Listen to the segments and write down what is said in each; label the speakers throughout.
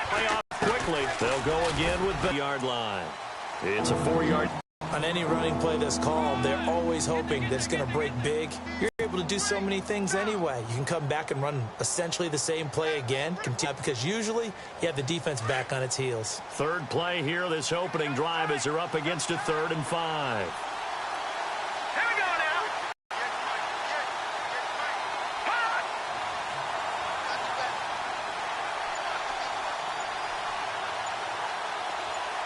Speaker 1: Play off quickly. They'll go again with the yard line. It's a 4-yard.
Speaker 2: On any running play that's called, they're always hoping that it's going to break big. You're able to do so many things anyway. You can come back and run essentially the same play again, because usually you have the defense back on its heels.
Speaker 1: Third play here, this opening drive, as they're up against a 3rd and 5.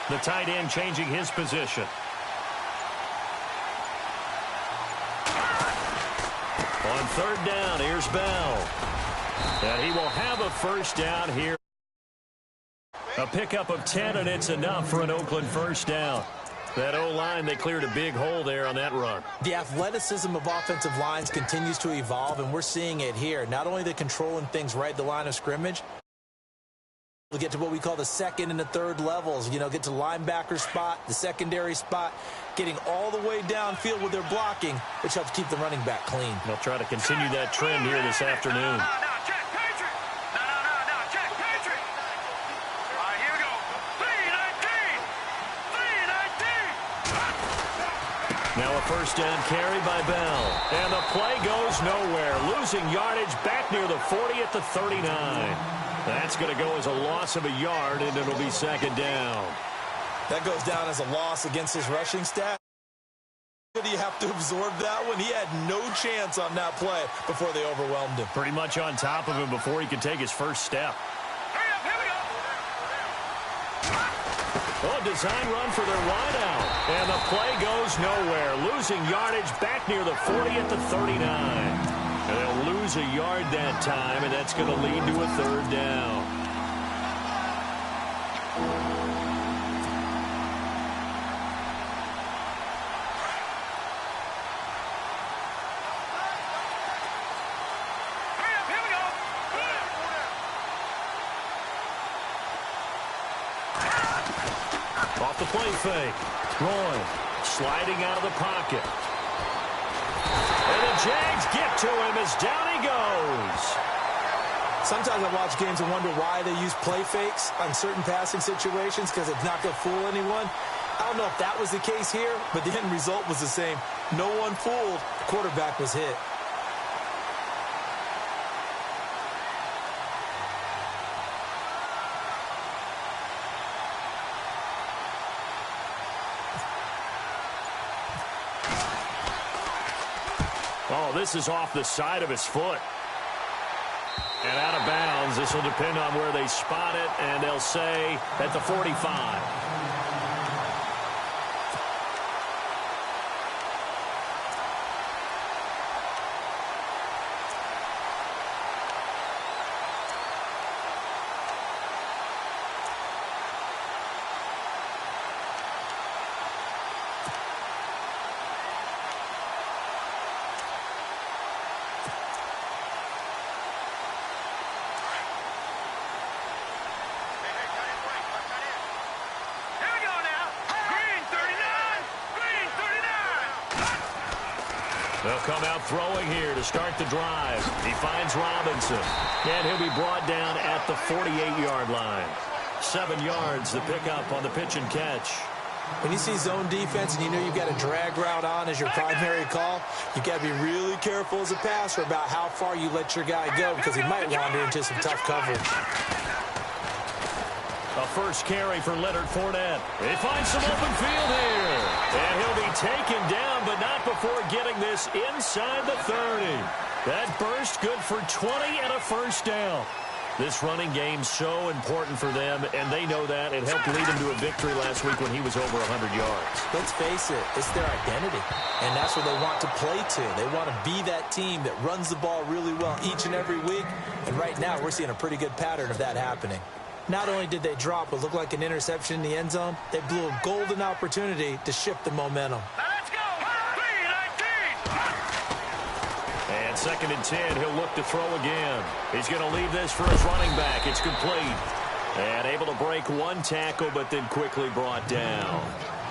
Speaker 1: The tight end changing his position. On 3rd down, here's Bell. And he will have a first down here. A pickup of 10, and it's enough for an Oakland first down. That O-line, they cleared a big hole there on that run.
Speaker 2: The athleticism of offensive lines continues to evolve, and we're seeing it here. Not only the controlling things right at the line of scrimmage, we'll get to what we call the 2nd and the 3rd levels. Get to linebacker spot, the secondary spot, getting all the way downfield with their blocking, which helps keep the running back clean.
Speaker 1: They'll try to continue that trend here this afternoon. Now a first down carry by Bell. And the play goes nowhere. Losing yardage back near the 40 at the 39. That's going to go as a loss of a yard, and it'll be 2nd down.
Speaker 2: That goes down as a loss against his rushing stat. Did he have to absorb that one? He had no chance on that play before they overwhelmed him.
Speaker 1: Pretty much on top of him before he could take his first step. Oh, design run for their wideout. And the play goes nowhere. Losing yardage back near the 40 at the 39. And they'll lose a yard that time, and that's going to lead to a 3rd down. Off the play fake. Roy sliding out of the pocket. And the Jags get to him as down he goes.
Speaker 2: Sometimes I watch games and wonder why they use play fakes on certain passing situations, because it's not going to fool anyone. I don't know if that was the case here, but the end result was the same. No one fooled. The quarterback was hit.
Speaker 1: Oh, this is off the side of his foot. And out of bounds. This will depend on where they spot it, and they'll say at the 45. They'll come out throwing here to start the drive. He finds Robinson, and he'll be brought down at the 48-yard line. 7 yards to pick up on the pitch and catch.
Speaker 2: When you see zone defense and you know you've got a drag route on as your primary call, you've got to be really careful as a passer about how far you let your guy go, because he might wander into some tough coverage.
Speaker 1: A first carry for Leonard Fournette. He finds some open field here. And he'll be taken down, but not before getting this inside the 30. That burst good for 20 and a first down. This running game's so important for them, and they know that. It helped lead them to a victory last week when he was over 100 yards.
Speaker 2: Let's face it, it's their identity, and that's what they want to play to. They want to be that team that runs the ball really well each and every week, and right now we're seeing a pretty good pattern of that happening. Not only did they drop what looked like an interception in the end zone, they blew a golden opportunity to shift the momentum.
Speaker 1: Let's go! 3-19! And 2nd and 10, he'll look to throw again. He's going to leave this for his running back. It's complete. And able to break one tackle, but then quickly brought down.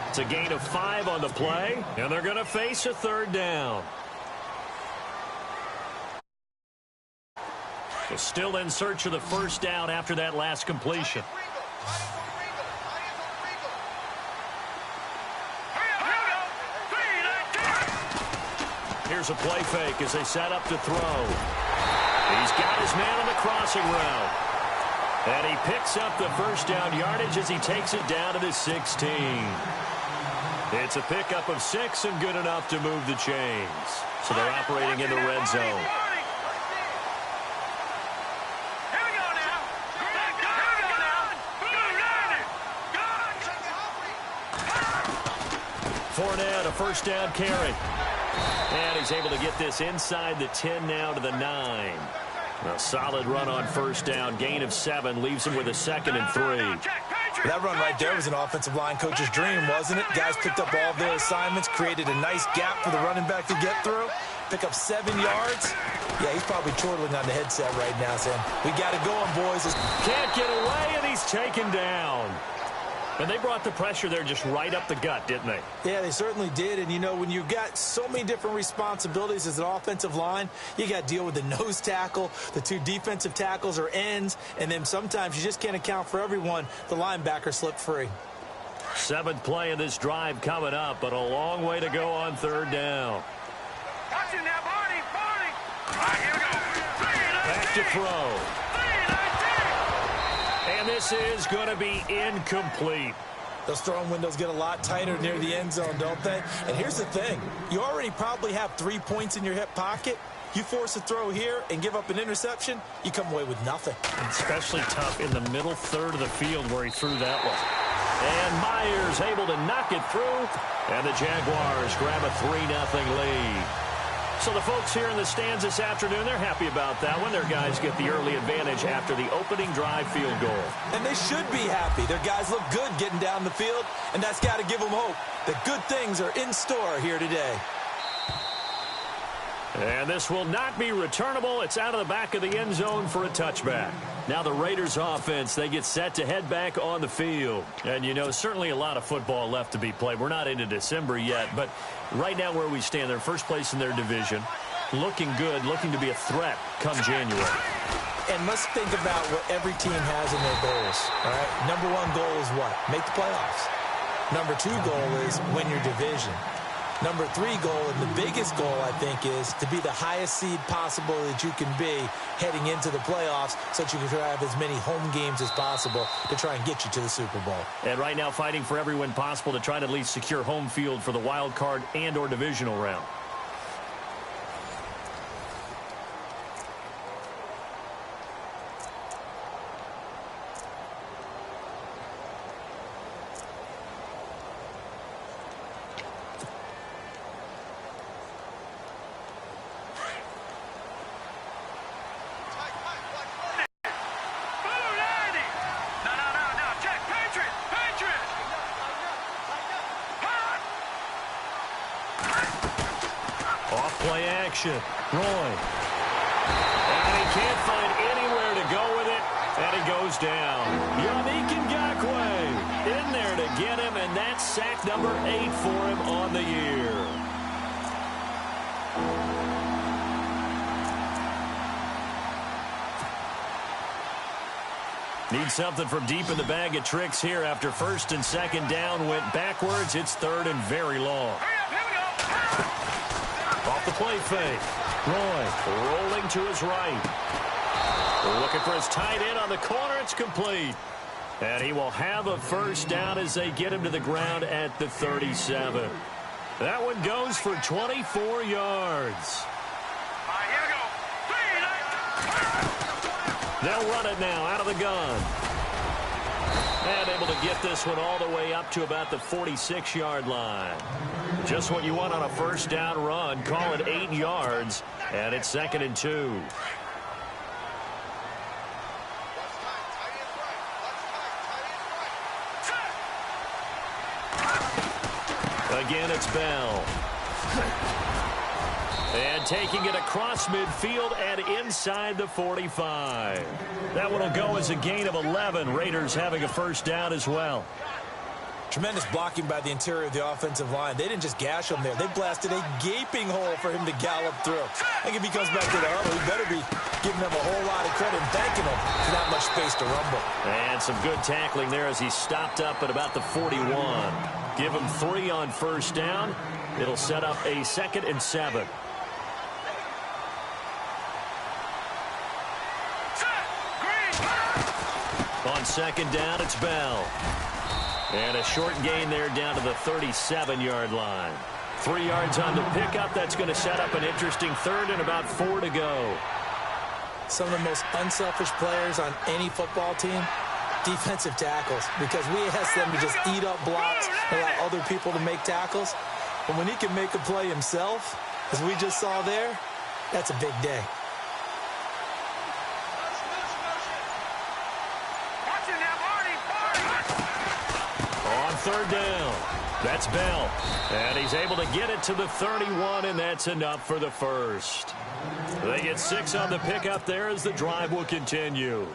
Speaker 1: It's a gain of 5 on the play, and they're going to face a 3rd down. So still in search of the first down after that last completion. Here's a play fake as they set up to throw. He's got his man on the crossing route. And he picks up the first down yardage as he takes it down to the 16. It's a pickup of 6 and good enough to move the chains. So they're operating in the red zone. Fournette, a first down carry. And he's able to get this inside the 10 now to the 9. A solid run on first down. Gain of 7 leaves him with a 2nd and 3.
Speaker 2: That run right there was an offensive line coach's dream, wasn't it? Guys picked up all of their assignments, created a nice gap for the running back to get through, pick up 7 yards. Yeah, he's probably chortling on the headset right now, saying, we got it going, boys.
Speaker 1: Can't get away, and he's taken down. And they brought the pressure there just right up the gut, didn't they?
Speaker 2: Yeah, they certainly did. And, you know, when you've got so many different responsibilities as an offensive line, you got to deal with the nose tackle, the 2 defensive tackles or ends, and then sometimes you just can't account for everyone. The linebacker slipped free.
Speaker 1: 7th play of this drive coming up, but a long way to go on 3rd down.
Speaker 3: Watch it now, Barney. All right, here we go.
Speaker 1: Back to throw. And this is going to be incomplete.
Speaker 2: Those throwing windows get a lot tighter near the end zone, don't they? And here's the thing. You already probably have 3 points in your hip pocket. You force a throw here and give up an interception, you come away with nothing.
Speaker 1: Especially tough in the middle third of the field where he threw that one. And Myers able to knock it through. And the Jaguars grab a 3-0 lead. So the folks here in the stands this afternoon, they're happy about that one. Their guys get the early advantage after the opening drive field goal.
Speaker 2: And they should be happy. Their guys look good getting down the field, and that's got to give them hope that good things are in store here today.
Speaker 1: And this will not be returnable. It's out of the back of the end zone for a touchback. Now the Raiders offense, they get set to head back on the field. And, you know, certainly a lot of football left to be played. We're not into December yet, but right now where we stand, they're first place in their division. Looking good, looking to be a threat come January.
Speaker 2: And let's think about what every team has in their goals, all right? Number 1 goal is what? Make the playoffs. Number 2 goal is win your division. Number 3 goal, and the biggest goal, I think, is to be the highest seed possible that you can be heading into the playoffs so that you can have as many home games as possible to try and get you to the Super Bowl.
Speaker 1: And right now fighting for every win possible to try to at least secure home field for the wild card and or divisional round. Play action. Roy. And he can't find anywhere to go with it. And he goes down. Yannick Ngakoue in there to get him. And that's sack number 8 for him on the year. Need something from deep in the bag of tricks here after 1st and 2nd down went backwards. It's 3rd and very long. Off the play fake. Roy rolling to his right. Looking for his tight end on the corner. It's complete. And he will have a first down as they get him to the ground at the 37. That one goes for 24 yards. They'll run it now out of the gun. And able to get this one all the way up to about the 46-yard line. Just what you want on a first down run. Call it 8 yards. And it's 2nd and 2. Again, it's Bell. And taking it across midfield and inside the 45. That one will go as a gain of 11. Raiders having a first down as well.
Speaker 2: Tremendous blocking by the interior of the offensive line. They didn't just gash him there. They blasted a gaping hole for him to gallop through. I think if he comes back to the huddle, he better be giving them a whole lot of credit and thanking him for that much space to rumble.
Speaker 1: And some good tackling there as he stopped up at about the 41. Give him 3 on first down. It'll set up a 2nd and 7. On 2nd down, it's Bell. And a short gain there down to the 37-yard line. 3 yards on the pickup. That's going to set up an interesting 3rd and about 4 to go.
Speaker 2: Some of the most unselfish players on any football team, defensive tackles, because we ask them to just eat up blocks and allow other people to make tackles. But when he can make a play himself, as we just saw there, that's a big day.
Speaker 1: On 3rd down, that's Bell. And he's able to get it to the 31, and that's enough for the first. They get 6 on the pickup there as the drive will continue.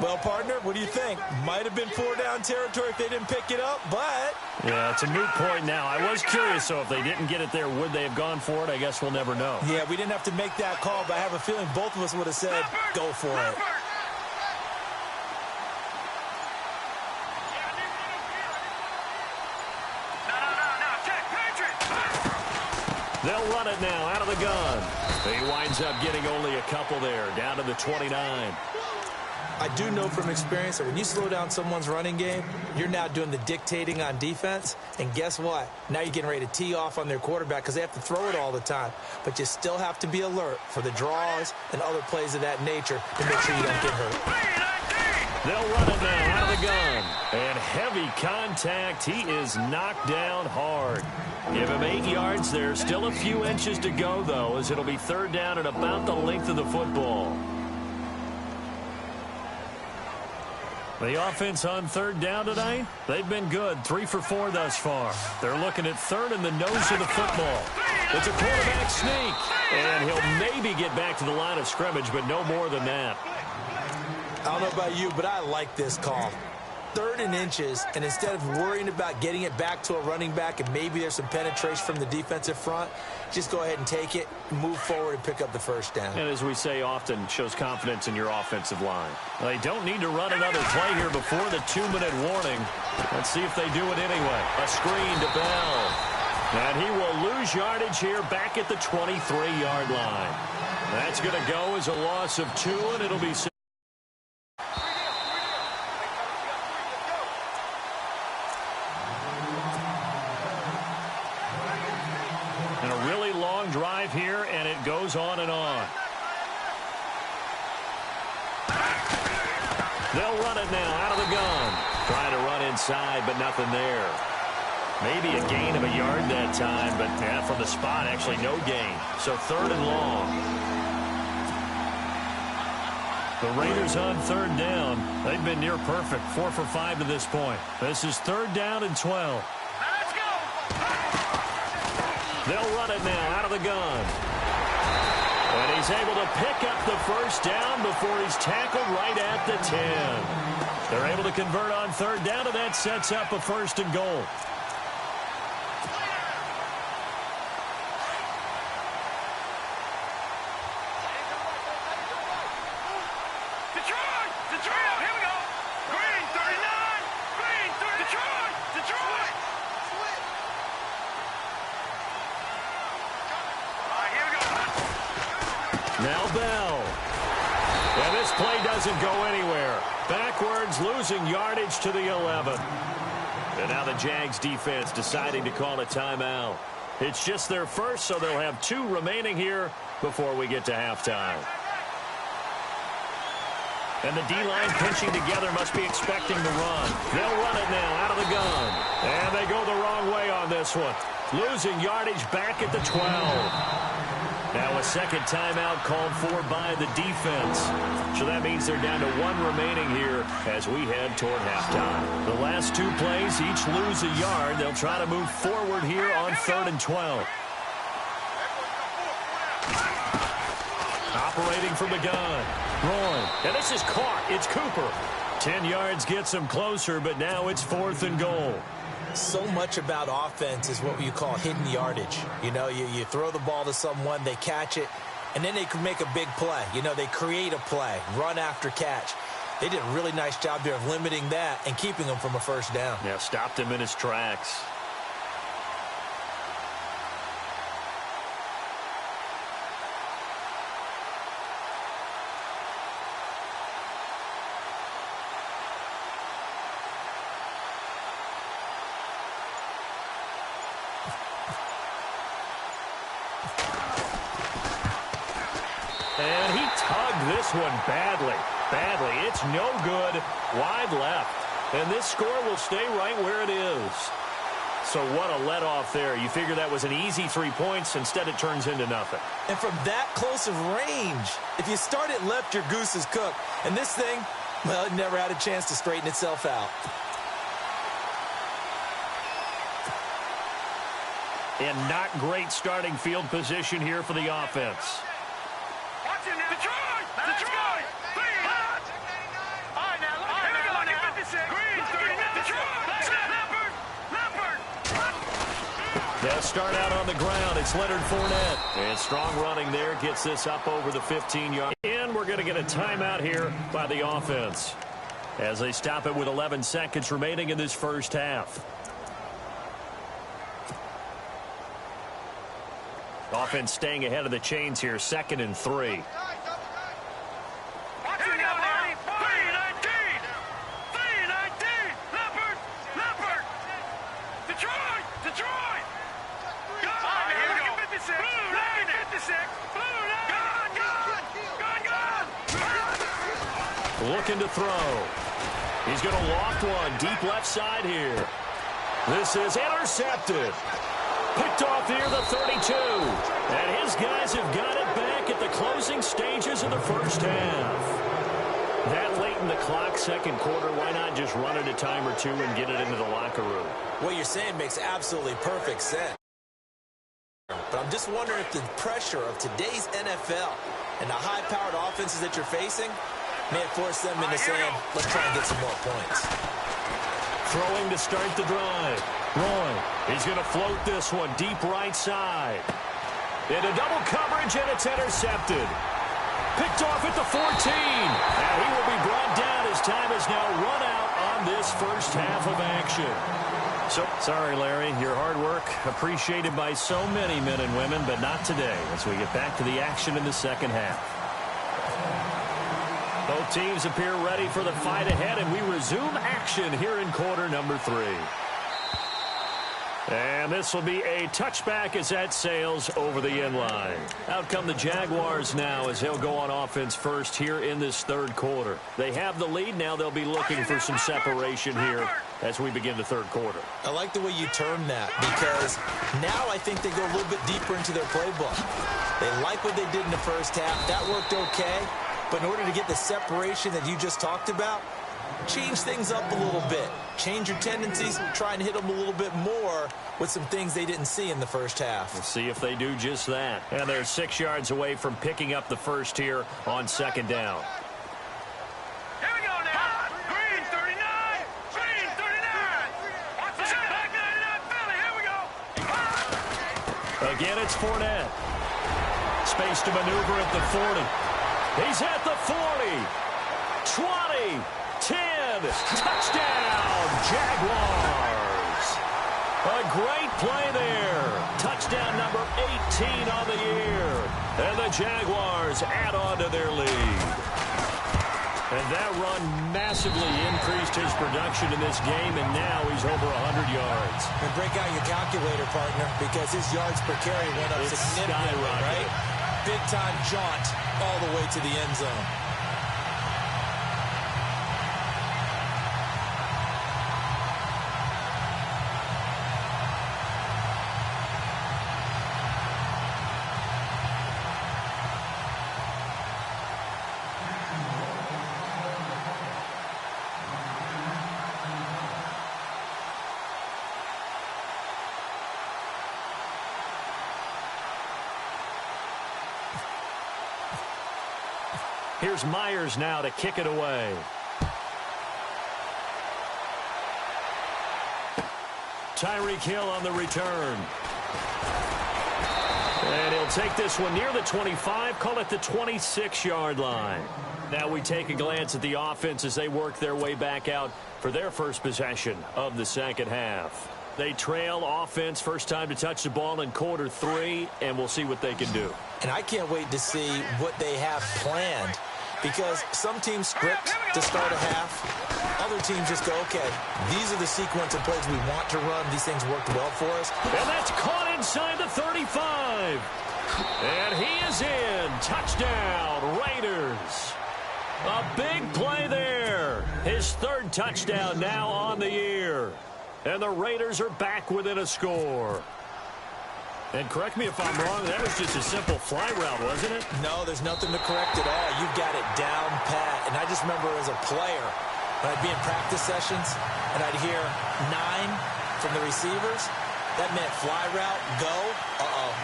Speaker 2: Well, partner, what do you think? Might have been 4-down territory if they didn't pick it up, but...
Speaker 1: Yeah, it's a moot point now. I was curious, so if they didn't get it there, would they have gone for it? I guess we'll never know.
Speaker 2: Yeah, we didn't have to make that call, but I have a feeling both of us would have said, go for it.
Speaker 1: They'll run it now out of the gun. He winds up getting only a couple there, down to the 29.
Speaker 2: I do know from experience that when you slow down someone's running game, you're now doing the dictating on defense. And guess what? Now you're getting ready to tee off on their quarterback because they have to throw it all the time. But you still have to be alert for the draws and other plays of that nature to make sure you don't get hurt.
Speaker 1: They'll run it now out of the gun. And heavy contact. He is knocked down hard. Give him 8 yards there. Still a few inches to go, though, as it'll be 3rd down and about the length of the football. The offense on 3rd down tonight, they've been good. 3 for 4 thus far. They're looking at 3rd in the nose of the football. It's a quarterback sneak. And he'll maybe get back to the line of scrimmage, but no more than that.
Speaker 2: I don't know about you, but I like this call. 3rd and inches, and instead of worrying about getting it back to a running back and maybe there's some penetration from the defensive front, just go ahead and take it, move forward, and pick up the 1st down.
Speaker 1: And as we say often, shows confidence in your offensive line. They don't need to run another play here before the 2-minute warning. Let's see if they do it anyway. A screen to Bell. And he will lose yardage here back at the 23-yard line. That's going to go as a loss of 2, and it'll be... And a really long drive here, and it goes on and on. They'll run it now out of the gun. Trying to run inside, but nothing there. Maybe a gain of a yard that time, but yeah, from the spot, actually no gain. So 3rd and long. The Raiders on 3rd down. They've been near perfect, 4 for 5 to this point. This is 3rd down and 12. They'll run it now out of the gun. And he's able to pick up the 1st down before he's tackled right at the 10. They're able to convert on 3rd down, and that sets up a 1st and goal. Now Bell. And this play doesn't go anywhere. Backwards, losing yardage to the 11. And now the Jags defense deciding to call a timeout. It's just their first, so they'll have 2 remaining here before we get to halftime. And the D-line pinching together must be expecting the run. They'll run it now out of the gun. And they go the wrong way on this one. Losing yardage back at the 12. Now a 2nd timeout called for by the defense. So that means they're down to 1 remaining here as we head toward halftime. The last 2 plays each lose a yard. They'll try to move forward here on 3rd and 12. Operating from the gun. Rolling. And this is caught. It's Cooper. 10 yards gets him closer, but now it's 4th and goal.
Speaker 2: So much about offense is what you call hidden yardage. You know, you throw the ball to someone, they catch it, and then they can make a big play. You know, they create a play, run after catch. They did a really nice job there of limiting that and keeping him from a first down.
Speaker 1: Yeah, stopped him in his tracks. And he tugged this one badly. It's no good. Wide left. And this score will stay right where it is. So what a let-off there. You figure that was an easy 3 points. Instead, it turns into nothing.
Speaker 2: And from that close of range, if you start it left, your goose is cooked. And this thing, well, it never had a chance to straighten itself out.
Speaker 1: And not great starting field position here for the offense.
Speaker 3: Watch it now. Detroit! Detroit! Please! All right, now. Here we go now. 56. Green, 39. Detroit! Leopard!
Speaker 1: They'll start out on the ground. It's Leonard Fournette. And strong running there gets this up over the 15-yard. And we're going to get a timeout here by the offense as they stop it with 11 seconds remaining in this first half. Offense staying ahead of the chains here, 2nd and 3.
Speaker 3: Watch it now, Marty. 3-19. 3-19. Leopard! Detroit! Go! All right, here we go. 56. Blue line 56. Blue line. Gone!
Speaker 1: Looking to throw. He's going to loft one deep left side here. This is intercepted. Picked off here, the 32. And his guys have got it back at the closing stages of the first half. That late in the clock, second quarter, why not just run it a time or two and get it into the locker room?
Speaker 2: What you're saying makes absolutely perfect sense. But I'm just wondering if the pressure of today's NFL and the high-powered offenses that you're facing may have forced them into saying, let's try and get some more points.
Speaker 1: Throwing to start the drive. Roy, he's going to float this one deep right side. Into double coverage, and it's intercepted. Picked off at the 14. And he will be brought down. His time is now run out on this first half of action. So, sorry, Larry, your hard work appreciated by so many men and women, but not today as we get back to the action in the second half. Both teams appear ready for the fight ahead, and we resume action here in quarter number 3. And this will be a touchback as that sails over the end line. Out come the Jaguars now as they'll go on offense first here in this third quarter. They have the lead. Now they'll be looking for some separation here as we begin the third quarter.
Speaker 2: I like the way you term that because now I think they go a little bit deeper into their playbook. They like what they did in the first half. That worked okay. But in order to get the separation that you just talked about, change things up a little bit. Change your tendencies, try and hit them a little bit more with some things they didn't see in the first half.
Speaker 1: We'll see if they do just that. And they're 6 yards away from picking up the first here on second down.
Speaker 3: Here we go now. Green 39. Green 39. Watch the shot. Back 99 Philly. Here we go.
Speaker 1: Again, it's Fournette. Space to maneuver at the 40. He's at the 40. 20. 10. Touchdown, Jaguars. A great play there. Touchdown number 18 on the year. And the Jaguars add on to their lead. And that run massively increased his production in this game, and now he's over 100 yards.
Speaker 2: And break out your calculator, partner, because his yards per carry went up significantly, right? Big-time jaunt all the way to the end zone.
Speaker 1: Here's Myers now to kick it away. Tyreek Hill on the return. And he'll take this one near the 25, call it the 26-yard line. Now we take a glance at the offense as they work their way back out for their first possession of the second half. They trail offense first time to touch the ball in quarter 3, and we'll see what they can do.
Speaker 2: And I can't wait to see what they have planned, because some teams script to start a half. Other teams just go, okay, these are the sequence of plays we want to run. These things worked well for us.
Speaker 1: And that's caught inside the 35. And he is in. Touchdown, Raiders. A big play there. His third touchdown now on the year. And the Raiders are back within a score. And correct me if I'm wrong, that was just a simple fly route, wasn't it?
Speaker 2: No, there's nothing to correct at all. You've got it down pat. And I just remember as a player, when I'd be in practice sessions and I'd hear 9 from the receivers, that meant fly route, go,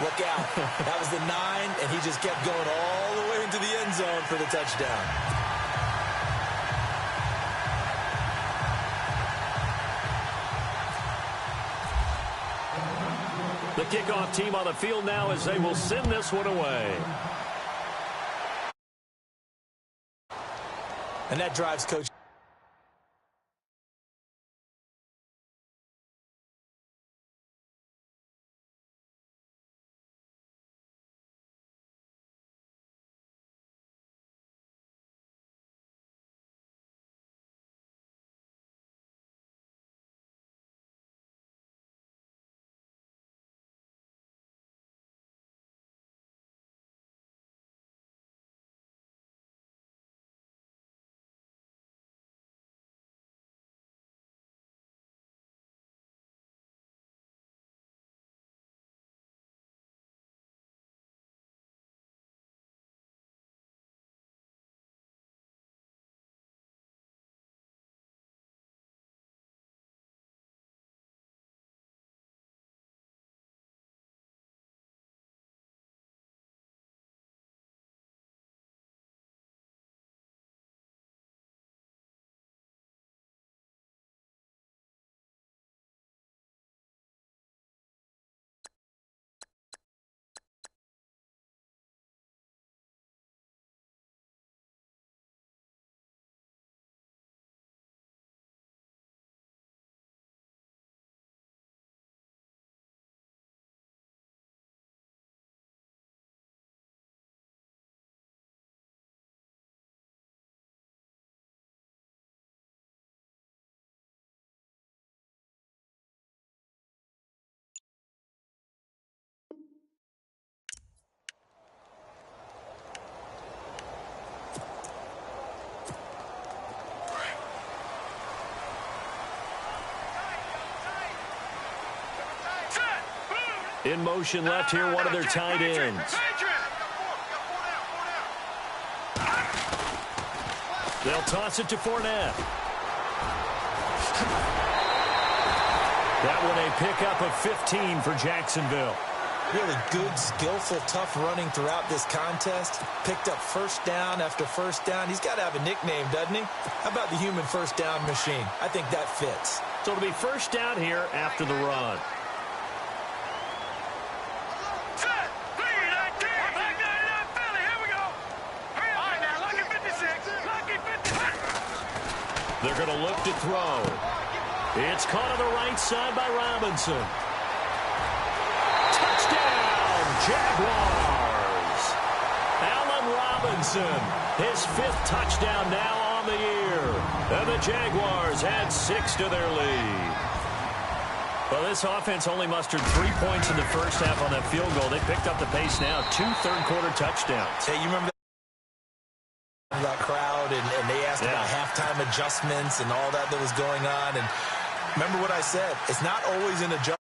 Speaker 2: look out. That was the 9, and he just kept going all the way into the end zone for the touchdown.
Speaker 1: The kickoff team on the field now as they will send this one away.
Speaker 2: And that drives Coach.
Speaker 1: In motion left here, one of their tight ends. They'll toss it to Fournette. That one a pickup of 15 for Jacksonville.
Speaker 2: Really good, skillful, tough running throughout this contest. Picked up first down after first down. He's got to have a nickname, doesn't he? How about the human first down machine? I think that fits.
Speaker 1: So it'll be first down here after the run. They're going to look to throw. It's caught on the right side by Robinson. Touchdown, Jaguars. Allen Robinson, his 5th touchdown now on the year. And the Jaguars add 6 to their lead. Well, this offense only mustered 3 points in the first half on that field goal. They picked up the pace now, 2 third-quarter touchdowns.
Speaker 2: Hey, you remember that crowd, and they asked about halftime adjustments and all that was going on. And remember what I said, it's not always an adjustment.